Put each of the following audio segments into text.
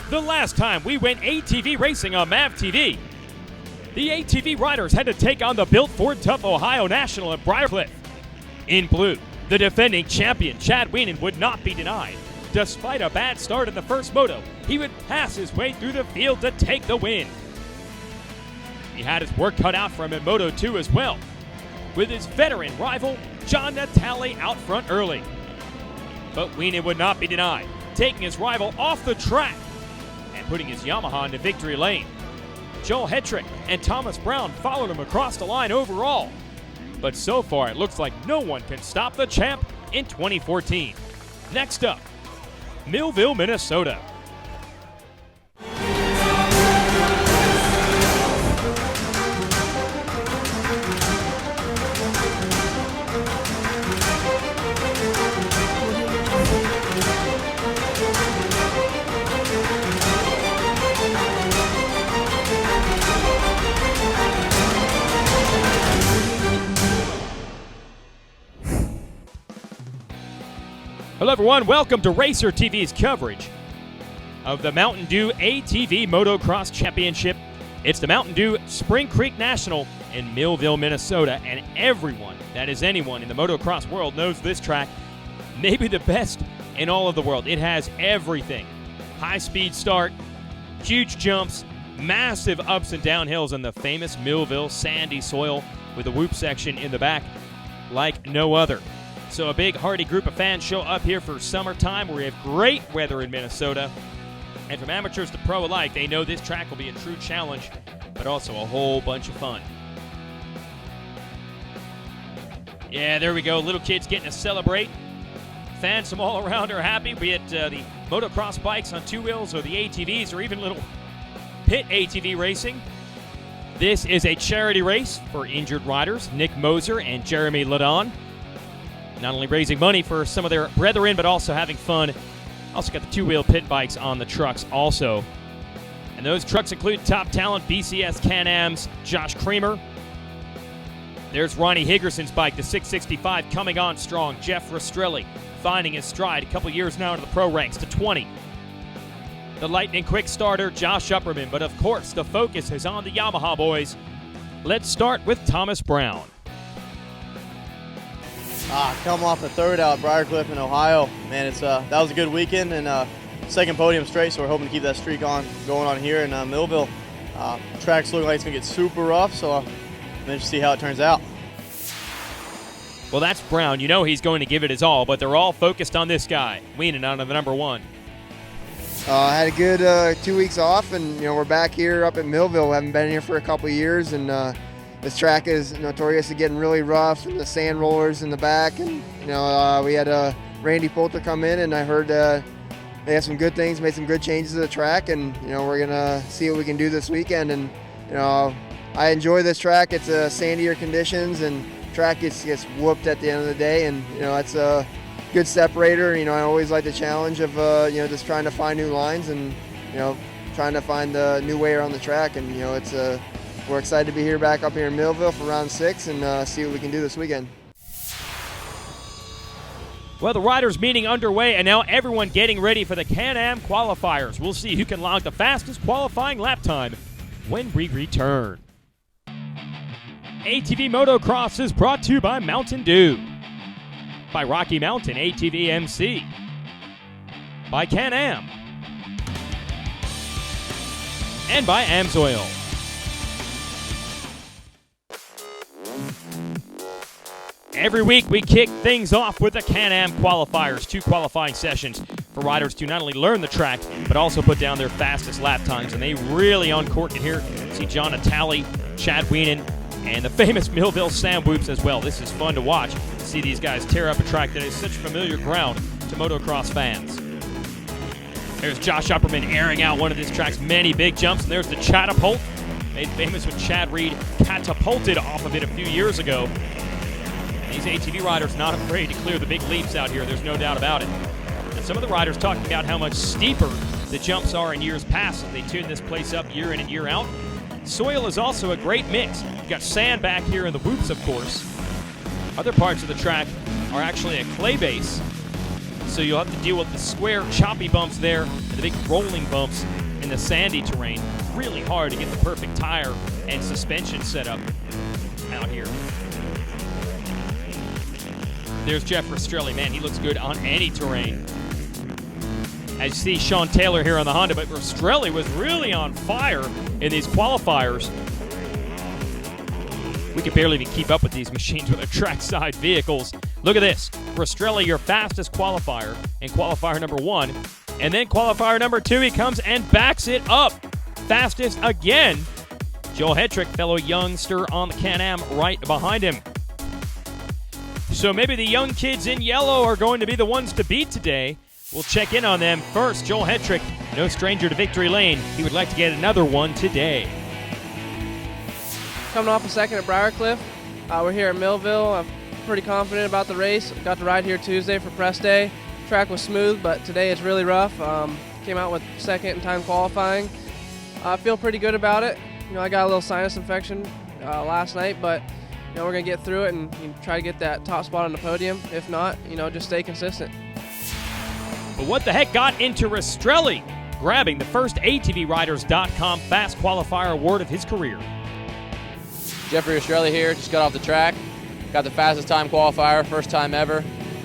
The last time we went ATV racing on MAV TV, the ATV riders had to take on the Built Ford Tough Ohio National at Briarcliff. In blue, the defending champion Chad Wienen would not be denied. Despite a bad start in the first moto, he would pass his way through the field to take the win. He had his work cut out for him in Moto 2 as well, with his veteran rival John Natale out front early. But Wienen would not be denied, taking his rival off the track and putting his Yamaha into victory lane. Joel HETRICK and Thomas Brown followed him across the line overall. But so far, it looks like no one can stop the champ in 2014. Next up, Millville, Minnesota. Hello everyone, welcome to Racer TV's coverage of the Mountain Dew ATV Motocross Championship. It's the Mountain Dew Spring Creek National in Millville, Minnesota, and everyone, that is anyone in the motocross world, knows this track, maybe the best in all of the world. It has everything. High-speed start, huge jumps, massive ups and downhills, and the famous Millville sandy soil with a whoop section in the back like no other. So a big, hearty group of fans show up here for summertime where we have great weather in Minnesota. And from amateurs to pro alike, they know this track will be a true challenge, but also a whole bunch of fun. Yeah, there we go. Little kids getting to celebrate. Fans from all around are happy, be it the motocross bikes on two wheels or the ATVs or even little pit ATV racing. This is a charity race for injured riders, Nick Moser and Jeremy Ladon. Not only raising money for some of their brethren, but also having fun. Also got the two-wheel pit bikes on the trucks also. And those trucks include top talent BCS Can-Am's Josh Kramer. There's Ronnie Higgerson's bike, the 665, coming on strong. Jeff Rastrelli finding his stride a couple years now into the pro ranks to 20. The lightning quick starter, Josh Upperman. But of course, the focus is on the Yamaha boys. Let's start with Thomas Brown. Come off the third out at Briarcliff in Ohio. Man, that was a good weekend and second podium straight, so we're hoping to keep that streak going on here in Millville. Track's looking like it's going to get super rough, so I'm interested to see how it turns out. Well, that's Brown. You know he's going to give it his all, but they're all focused on this guy, Wienen on the number one. I had a good 2 weeks off, and we're back here up at Millville. We haven't been here for a couple of years, and this track is notorious for getting really rough, and the sand rollers in the back. And we had Randy Poulter come in, and I heard they had some good things, made some good changes to the track, and we're gonna see what we can do this weekend. And I enjoy this track. It's sandier conditions, and track gets whooped at the end of the day, and it's a good separator. I always like the challenge of just trying to find new lines and trying to find the new way around the track. And we're excited to be here back up here in Millville for round 6 and see what we can do this weekend. Well, the riders' meeting underway, and now everyone getting ready for the Can-Am qualifiers. We'll see who can log the fastest qualifying lap time when we return. ATV Motocross is brought to you by Mountain Dew, by Rocky Mountain ATV MC, by Can-Am, and by AMSOIL. Every week we kick things off with the Can-Am qualifiers, 2 qualifying sessions for riders to not only learn the track, but also put down their fastest lap times. And they really uncork it here. See John Natale, Chad Wienen, and the famous Millville Sam Whoops as well. This is fun to watch. See these guys tear up a track that is such familiar ground to motocross fans. There's Josh Upperman airing out one of this track's many big jumps. And there's the Catapult, made famous when Chad Reed catapulted off of it a few years ago. These ATV riders not afraid to clear the big leaps out here, there's no doubt about it. And some of the riders talking about how much steeper the jumps are in years past as they tune this place up year in and year out. Soil is also a great mix. You've got sand back here in the whoops, of course. Other parts of the track are actually a clay base. so you'll have to deal with the square, choppy bumps there and the big rolling bumps in the sandy terrain. Really hard to get the perfect tire and suspension set up out here. There's Jeff Rastrelli. Man, he looks good on any terrain. As you see Sean Taylor here on the Honda, but Rastrelli was really on fire in these qualifiers. We could barely even keep up with these machines with their trackside vehicles. Look at this. Rastrelli, your fastest qualifier in qualifier number 1. And then qualifier number 2, he comes and backs it up. Fastest again. Joel HETRICK, fellow youngster on the Can-Am, right behind him. So maybe the young kids in yellow are going to be the ones to beat today. We'll check in on them. First, Joel HETRICK, no stranger to victory lane. He would like to get another one today. Coming off a second at Briarcliff. We're here at Millville. I'm pretty confident about the race. Got to ride here Tuesday for press day. Track was smooth, but today it's really rough. Came out with second in time qualifying. I feel pretty good about it. I got a little sinus infection last night, but we're gonna get through it and try to get that top spot on the podium. If not, just stay consistent. But what the heck got into Rastrelli, grabbing the first ATVRiders.com Fast Qualifier Award of his career? Jeffrey Rastrelli here, just got off the track. Got the fastest time qualifier, first time ever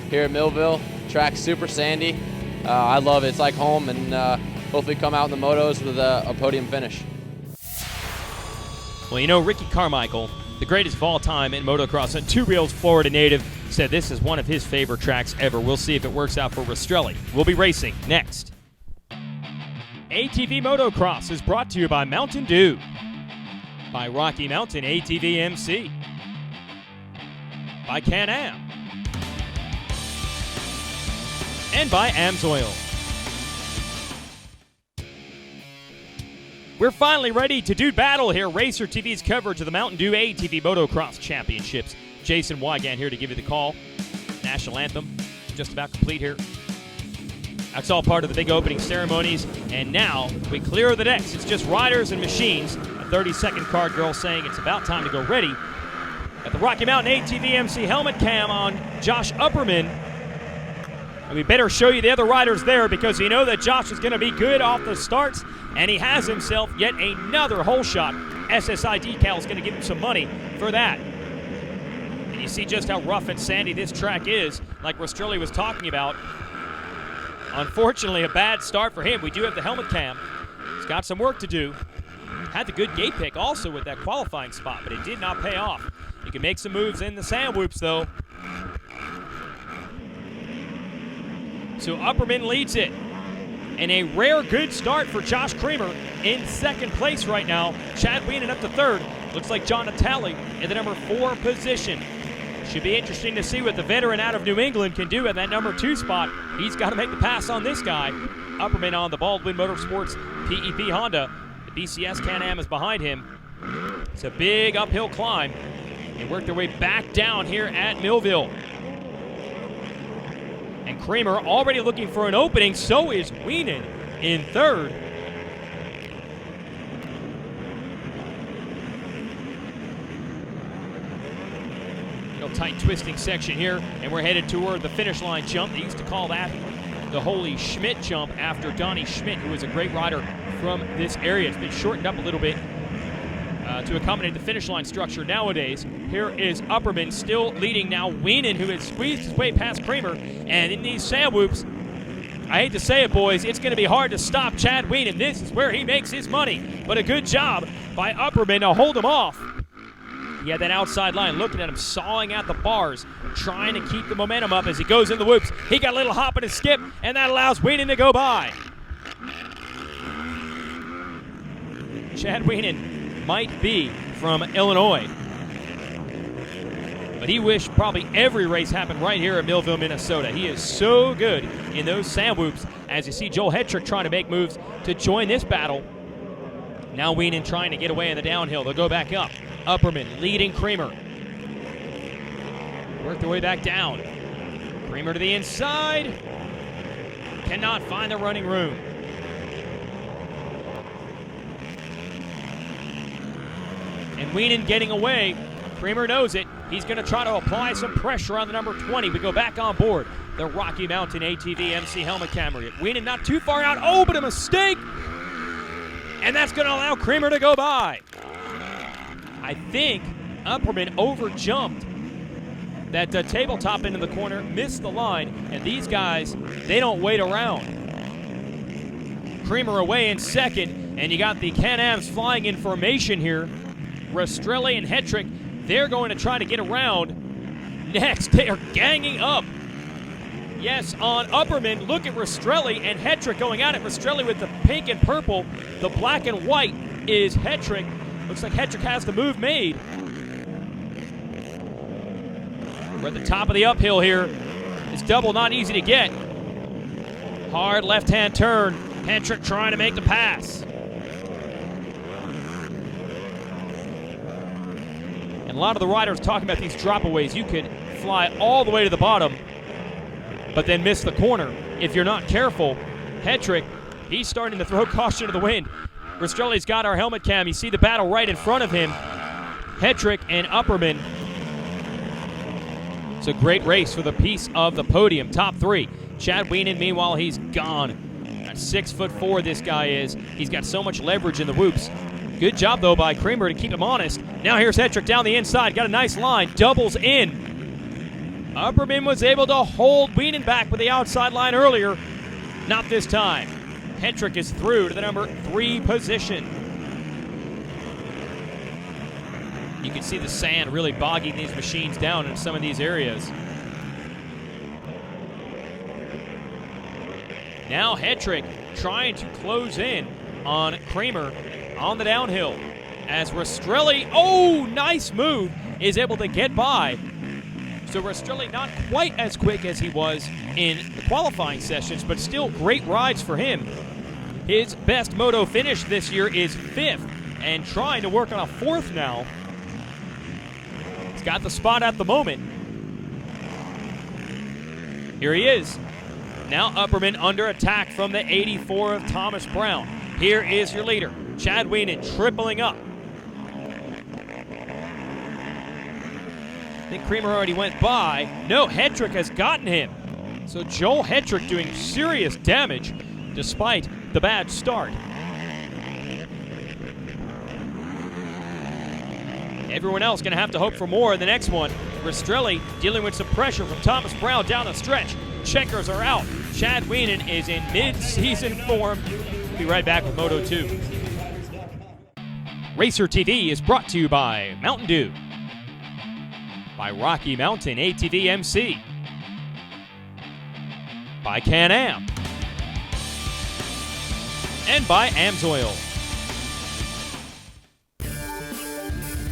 here at Millville. Track's super sandy. I love it. It's like home, and hopefully come out in the motos with a podium finish. Well, Ricky Carmichael, the greatest of all time in motocross and two wheels Florida native, said this is one of his favorite tracks ever. We'll see if it works out for Rastrelli. We'll be racing next. ATV Motocross is brought to you by Mountain Dew, by Rocky Mountain ATV MC, by Can-Am, and by AMSOIL. We're finally ready to do battle here. Racer TV's coverage of the Mountain Dew ATV Motocross Championships. Jason Wygant here to give you the call. National anthem just about complete here. That's all part of the big opening ceremonies. And now we clear the decks. It's just riders and machines. A 30-second card girl saying it's about time to go ready. Got the Rocky Mountain ATV MC helmet cam on Josh Upperman. And we better show you the other riders there because you know that Josh is going to be good off the starts. And he has himself yet another hole shot. SSI decal is going to give him some money for that. And you see just how rough and sandy this track is, like Rastrelli was talking about. Unfortunately, a bad start for him. We do have the helmet cam. He's got some work to do. Had the good gate pick also with that qualifying spot, but it did not pay off. He can make some moves in the sand whoops, though. So Upperman leads it. And a rare good start for Josh Creamer in second place right now. Chad Wienen up to third. Looks like John Natale in the number 4 position. Should be interesting to see what the veteran out of New England can do at that number 2 spot. He's got to make the pass on this guy. Upperman on the Baldwin Motorsports PEP Honda. The BCS Can-Am is behind him. It's a big uphill climb. They work their way back down here at Millville. And Creamer already looking for an opening. So is Wienen in third. Tight twisting section here, and we're headed toward the finish line jump. They used to call that the Holy Schmidt jump after Donnie Schmidt, who was a great rider from this area. It's been shortened up a little bit to accommodate the finish line structure nowadays. Here is Upperman still leading now. Wienen, who has squeezed his way past Creamer, and in these sand whoops, I hate to say it, boys, it's going to be hard to stop Chad Wienen. This is where he makes his money, but a good job by Upperman to hold him off. He had that outside line, looking at him, sawing at the bars, trying to keep the momentum up as he goes in the whoops. He got a little hop and a skip, and that allows Wienen to go by. Chad Wienen might be from Illinois, but he wished probably every race happened right here at Millville, Minnesota. He is so good in those sand whoops as you see Joel HETRICK trying to make moves to join this battle. Now Wienen trying to get away in the downhill. They'll go back up. Upperman leading Creamer. Work their way back down. Creamer to the inside. Cannot find the running room. And Wienen getting away. Creamer knows it. He's going to try to apply some pressure on the number 20. We go back on board. the Rocky Mountain ATV MC helmet camera. Wienen not too far out. Oh, but a mistake! And that's going to allow Creamer to go by. I think Upperman overjumped that tabletop into the corner, missed the line, and these guys, they don't wait around. Creamer away in second, and you got the Can-Ams flying in formation here. Rastrelli and HETRICK, they're going to try to get around. Next, they are ganging up. Yes, on Upperman, look at Rastrelli and HETRICK going at it. Rastrelli with the pink and purple. The black and white is HETRICK. Looks like HETRICK has the move made. We're at the top of the uphill here. It's double, not easy to get. Hard left-hand turn. HETRICK trying to make the pass. And a lot of the riders talking about these dropaways. You could fly all the way to the bottom, but then miss the corner if you're not careful. HETRICK, he's starting to throw caution to the wind. Rastrelli's got our helmet cam. You see the battle right in front of him. HETRICK and Upperman. It's a great race for the piece of the podium. Top three. Chad Wienen, meanwhile, he's gone. At 6'4", this guy is. He's got so much leverage in the whoops. Good job, though, by Creamer to keep him honest. Now here's HETRICK down the inside. Got a nice line. Doubles in. Upperman was able to hold Wienen back with the outside line earlier. Not this time. HETRICK is through to the number 3 position. You can see the sand really bogging these machines down in some of these areas. Now HETRICK trying to close in on Creamer on the downhill. As Rastrelli, oh, nice move, is able to get by. So Rastrelli not quite as quick as he was in the qualifying sessions, but still great rides for him. His best moto finish this year is 5th, and trying to work on a 4th now. He's got the spot at the moment. Here he is. Now Upperman under attack from the 84 of Thomas Brown. Here is your leader, Chad Wienen, tripling up. I think Creamer already went by. No, HETRICK has gotten him. So Joel HETRICK doing serious damage despite the bad start. Everyone else going to have to hope for more in the next one. Rastrelli dealing with some pressure from Thomas Brown down the stretch. Checkers are out. Chad Wienen is in mid-season form. We'll be right back with Moto 2. Racer TV is brought to you by Mountain Dew, by Rocky Mountain ATV MC, by Can-Am, and by AMSOIL.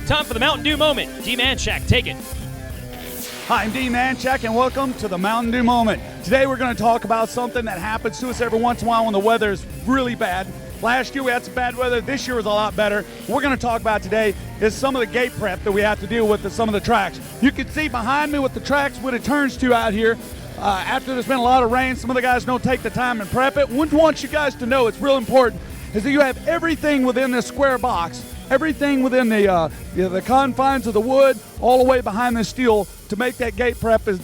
Time for the Mountain Dew moment. D Manchak, take it. Hi, I'm D Manchak, and welcome to the Mountain Dew moment. Today we're going to talk about something that happens to us every once in a while when the weather is really bad. Last year we had some bad weather. This year was a lot better. What we're going to talk about today is some of the gate prep that we have to deal with at some of the tracks. You can see behind me what the tracks, what it turns to out here. After there's been a lot of rain, some of the guys don't take the time and prep it. What I want you guys to know, it's real important, is that you have everything within this square box, everything within the confines of the wood, all the way behind the steel to make that gate prep as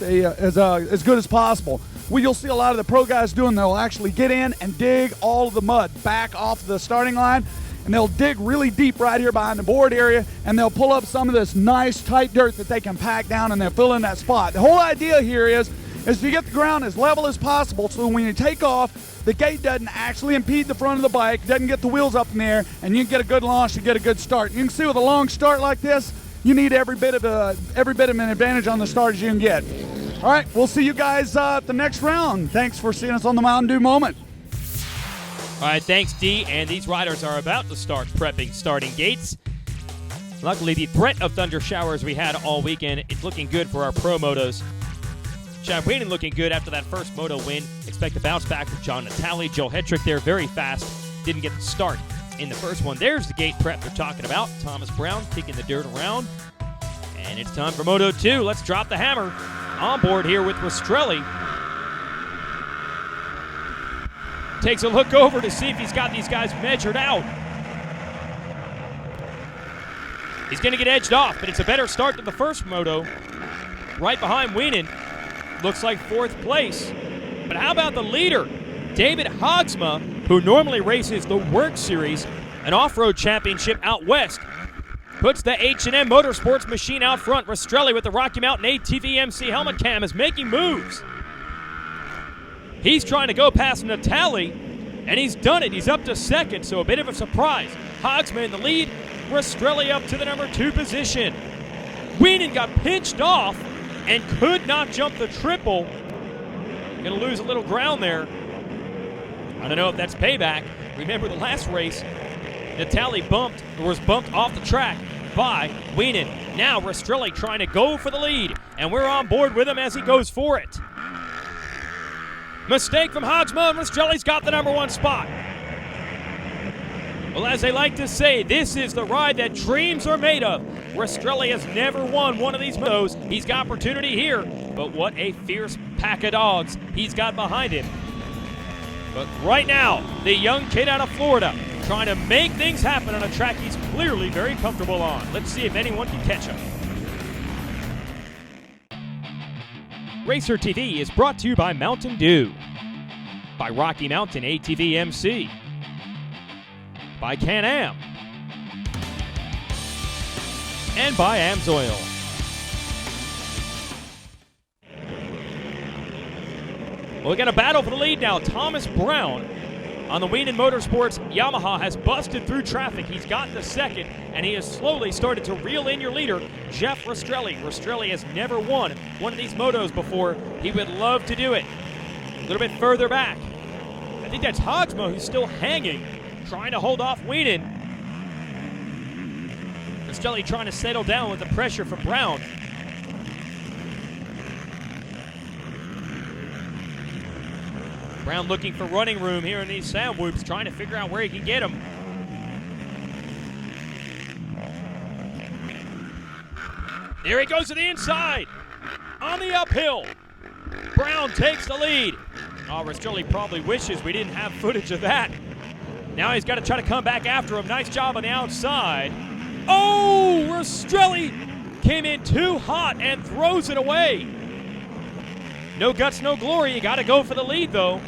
good as possible. What you'll see a lot of the pro guys doing, they'll actually get in and dig all of the mud back off the starting line, and they'll dig really deep right here behind the board area, and they'll pull up some of this nice tight dirt that they can pack down, and they'll fill in that spot. The whole idea here is to get the ground as level as possible, so when you take off, the gate doesn't actually impede the front of the bike, doesn't get the wheels up in the air, and you can get a good launch and get a good start. You can see with a long start like this, you need every bit of an advantage on the start as you can get. All right, we'll see you guys at the next round. Thanks for seeing us on the Mountain Dew moment. All right, thanks, D. And these riders are about to start prepping starting gates. Luckily, the threat of thunder showers we had all weekend, it's looking good for our pro motos. Chad Wienen looking good after that first moto win. Expect a bounce back from John Natale. Joel HETRICK there very fast. Didn't get the start in the first one. There's the gate prep they're talking about. Thomas Brown kicking the dirt around. And it's time for Moto 2. Let's drop the hammer. On board here with Rastrelli. Takes a look over to see if he's got these guys measured out. He's going to get edged off, but it's a better start than the first moto. Right behind Wienen. looks like 4th place. But how about the leader, David HAAGSMA, who normally races the Work Series, an off-road championship out west, puts the H&M Motorsports machine out front. Rastrelli with the Rocky Mountain ATV MC helmet cam is making moves. He's trying to go past Natali, and he's done it. He's up to 2nd, so a bit of a surprise. HAAGSMA in the lead, Rastrelli up to the number 2 position. Wienen got pinched off and could not jump the triple. Gonna lose a little ground there. I don't know if that's payback. Remember the last race, Natali was bumped off the track by Wienen. Now Rastrelli trying to go for the lead, and we're on board with him as he goes for it. Mistake from HAAGSMA, and Rastrelli's got the number 1 spot. Well, as they like to say, this is the ride that dreams are made of. Rastrelli has never won one of these motos. He's got opportunity here, but what a fierce pack of dogs he's got behind him. But right now, the young kid out of Florida trying to make things happen on a track he's clearly very comfortable on. Let's see if anyone can catch him. Racer TV is brought to you by Mountain Dew, by Rocky Mountain ATV MC, by Can-Am, and by AMSOIL. Well, we got a battle for the lead now. Thomas Brown on the Wienen Motorsports Yamaha has busted through traffic. He's gotten to 2nd, and he has slowly started to reel in your leader, Jeff Rastrelli. Rastrelli has never won one of these motos before. He would love to do it. A little bit further back, I think that's HAAGSMA who's still hanging, trying to hold off Wienen. Rastrelli trying to settle down with the pressure from Brown. Brown looking for running room here in these sound whoops, trying to figure out where he can get him. There he goes to the inside, on the uphill. Brown takes the lead. Oh, Rastrelli probably wishes we didn't have footage of that. Now he's got to try to come back after him. Nice job on the outside. Oh, Rastrelli came in too hot and throws it away. No guts, no glory. You got to go for the lead, though.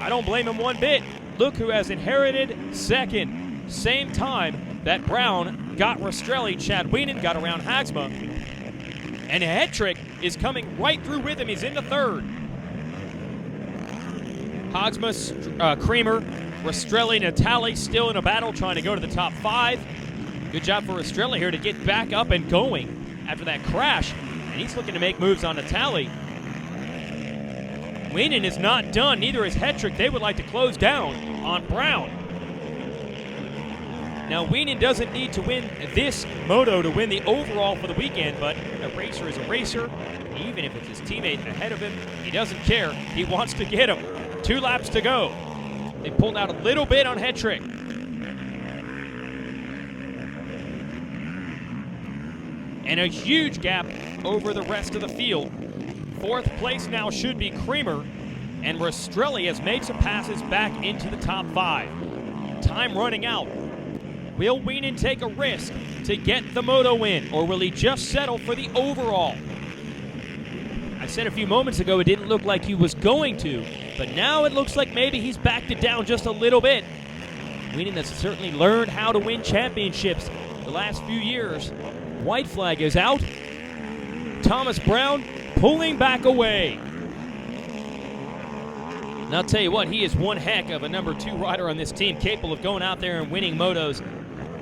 I don't blame him one bit. Look who has inherited 2nd. Same time that Brown got Rastrelli. Chad Wienen got around HAAGSMA. And HETRICK is coming right through with him. He's in the 3rd. HAAGSMA, Creamer, Rastrelli, Natali still in a battle trying to go to the top 5. Good job for Rastrelli here to get back up and going after that crash. And he's looking to make moves on Natali. Wienen is not done, neither is HETRICK. They would like to close down on Brown. Now, Wienen doesn't need to win this moto to win the overall for the weekend, but a racer is a racer. Even if it's his teammate ahead of him, he doesn't care. He wants to get him. 2 laps to go. They pulled out a little bit on HETRICK. And a huge gap over the rest of the field. 4th place now should be Creamer, and Rastrelli has made some passes back into the top 5. Time running out. Will Wienen take a risk to get the moto win, or will he just settle for the overall? I said a few moments ago it didn't look like he was going to, but now it looks like maybe he's backed it down just a little bit. Wienen has certainly learned how to win championships the last few years. White flag is out. Thomas Brown pulling back away. And I'll tell you what, he is one heck of a number 2 rider on this team, capable of going out there and winning motos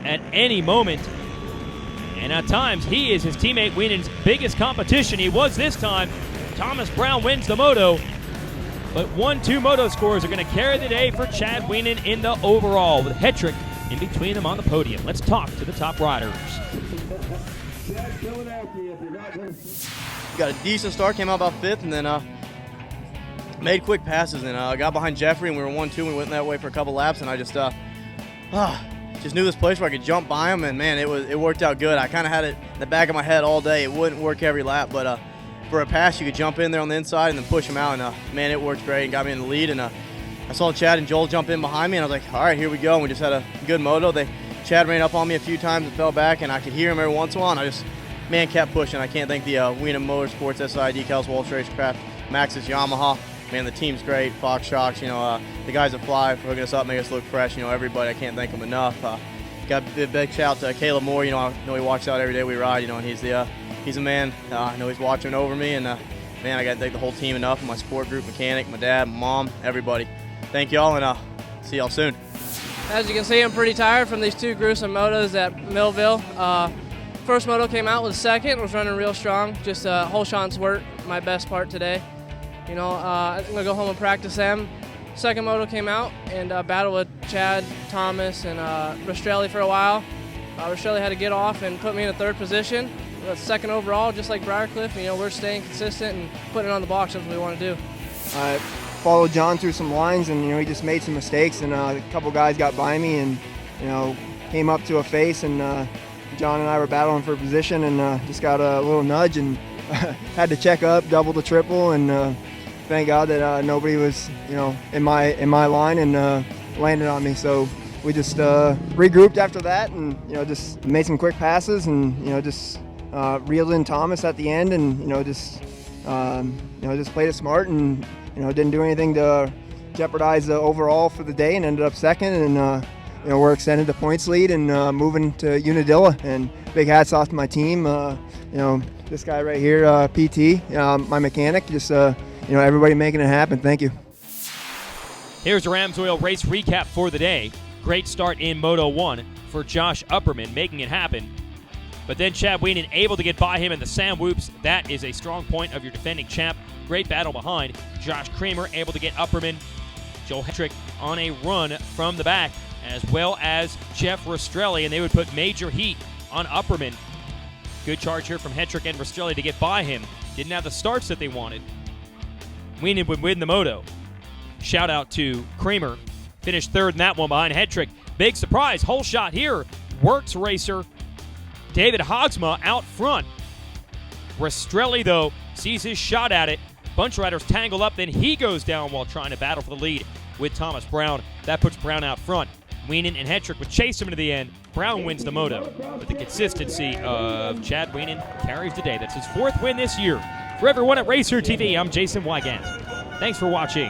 at any moment. And at times, he is his teammate Wienen's biggest competition. He was this time. Thomas Brown wins the moto. But 1-2 moto scores are going to carry the day for Chad Wienen in the overall, with HETRICK in between them on the podium. Let's talk to the top riders. Got a decent start, came out about 5th, and then made quick passes, and got behind Jeffrey, and we were 1-2, and we went that way for a couple laps, and I just knew this place where I could jump by him, and man, it worked out good. I kind of had it in the back of my head all day. It wouldn't work every lap, but for a pass, you could jump in there on the inside and then push him out, and man, it worked great and got me in the lead. And I saw Chad and Joel jump in behind me, and I was like, all right, here we go. And we just had a good moto. Chad ran up on me a few times and fell back, and I could hear him every once in a while, and I just, man, kept pushing. I can't thank the Wienen Motorsports SI Decals Walsh Racecraft Max's Yamaha. Man, the team's great. Fox Shocks, the guys that fly for hooking us up, make us look fresh. Everybody, I can't thank them enough. Got a big shout out to Caleb Moore. I know he watches out every day we ride. And he's a man. I know he's watching over me, and man, I got to thank the whole team enough. My sport group, mechanic, my dad, my mom, everybody. Thank y'all, and see y'all soon. As you can see, I'm pretty tired from these 2 gruesome motos at Millville. First moto came out with second, was running real strong. Just whole shot's work, my best part today. I'm gonna go home and practice them. Second moto came out and battled with Chad, Thomas, and Rastrelli for a while. Rastrelli had to get off and put me in a 3rd position. Second overall, just like Briarcliff. We're staying consistent and putting it on the box. That's what we want to do. I followed John through some lines, and he just made some mistakes, and a couple guys got by me, and came up to a face, and John and I were battling for position, and just got a little nudge, and had to check up, double to triple, and thank God that nobody was in my line and landed on me. So we just regrouped after that, and just made some quick passes, and just reeled in Thomas at the end, and just played it smart, and didn't do anything to jeopardize the overall for the day, and ended up second, and we're extended the points lead and moving to Unadilla, and big hats off to my team. This guy right here, PT, my mechanic, just everybody making it happen. Thank you. Here's the Rams Oil race recap for the day. Great start in Moto 1 for Josh Upperman, making it happen. But then Chad Wienen able to get by him in the Sam Whoops. That is a strong point of your defending champ. Great battle behind. Josh Kramer able to get Upperman. Joel HETRICK on a run from the back, as well as Jeff Rastrelli, and they would put major heat on Upperman. Good charge here from HETRICK and Rastrelli to get by him. Didn't have the starts that they wanted. Wienen would win the moto. Shout out to Kramer. Finished 3rd in that one behind HETRICK. Big surprise. Whole shot here. Works racer David HAAGSMA out front. Rastrelli, though, sees his shot at it. Bunch riders tangle up, then he goes down while trying to battle for the lead with Thomas Brown. That puts Brown out front. Wienen and HETRICK would chase him to the end. Brown wins the moto. But the consistency of Chad Wienen carries the day. That's his 4th win this year. For everyone at Racer TV, I'm Jason Wygant. Thanks for watching.